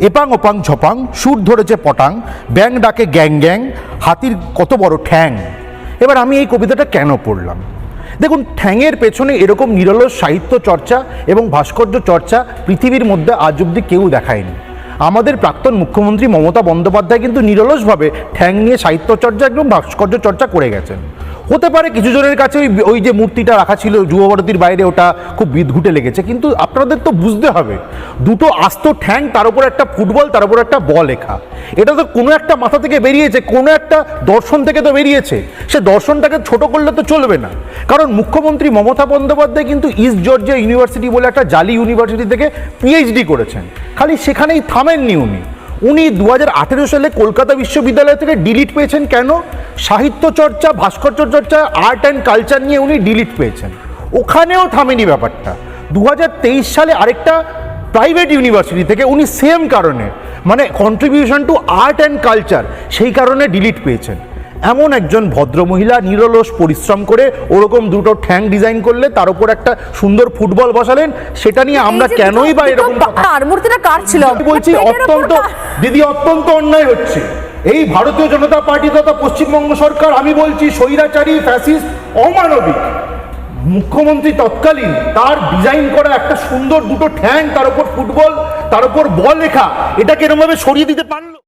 এপাং ওপাং ঝপাং, সুর ধরেছে পটাং, ব্যাং ডাকে গ্যাং গ্যাং, হাতির কত বড় ঠ্যাং। এবার আমি এই কবিতাটা কেন পড়লাম? দেখুন, ঠ্যাংয়ের পেছনে এরকম নিরলস সাহিত্য চর্চা এবং ভাস্কর্য চর্চা পৃথিবীর মধ্যে আজ অব্দি কেউ দেখায়নি। আমাদের প্রাক্তন মুখ্যমন্ত্রী মমতা বন্দ্যোপাধ্যায় কিন্তু নিরলসভাবে ঠ্যাং নিয়ে সাহিত্য চর্চা এবং ভাস্কর্য চর্চা করে গেছেন। হতে পারে কিছু জনের কাছে ওই যে মূর্তিটা রাখা ছিল যুবভারতীর বাইরে, ওটা খুব বিদঘুটে লেগেছে, কিন্তু আপনাদের তো বুঝতে হবে দুটো আস্ত ঠ্যাং, তার উপর একটা ফুটবল, তার উপর একটা বল লেখা। এটা তো কোনো একটা মাথা থেকে বেরিয়েছে, কোনো একটা দর্শন থেকে তো বেরিয়েছে। সে দর্শনটাকে ছোট করলে তো চলবে না, কারণ মুখ্যমন্ত্রী মমতা বন্দ্যোপাধ্যায় কিন্তু ইস্ট জর্জিয়া ইউনিভার্সিটি বলে একটা জালি ইউনিভার্সিটি থেকে পিএইচডি করেছেন। খালি সেখানেই থামেননি উনি 2018 সালে কলকাতা বিশ্ববিদ্যালয় থেকে ডিলিট পেয়েছেন। কেন? সাহিত্য চর্চা, ভাস্কর্য চর্চা, আর্ট অ্যান্ড কালচার নিয়ে উনি ডিলিট পেয়েছেন। ওখানেও থামেনি ব্যাপারটা। 2023 সালে আরেকটা প্রাইভেট ইউনিভার্সিটি থেকে উনি সেম কারণে, মানে contribution to art and culture, সেই কারণে ডিলিট পেয়েছেন। এমন একজন ভদ্রমহিলা নিরলস পরিশ্রম করে ওরকম দুটো ঠ্যাং ডিজাইন করলে, তার উপর একটা সুন্দর ফুটবল বসালেন, সেটা নিয়ে আমরা কেনই বা এরকম মূর্তিটা কার ছিল বলছি। দিদি, অত্যন্ত অন্যায় হচ্ছে। এই ভারতীয় জনতা পার্টি তথা পশ্চিমবঙ্গ সরকার, আমি বলছি স্বৈরাচারী, ফ্যাসিস্ট, অমানবিক। মুখ্যমন্ত্রী তৎকালীন তার ডিজাইন করা একটা সুন্দর দুটো ঠ্যাং, তার উপর ফুটবল, তার উপর বল লেখা, এটাকে এরকম ভাবে সরিয়ে দিতে পারলো?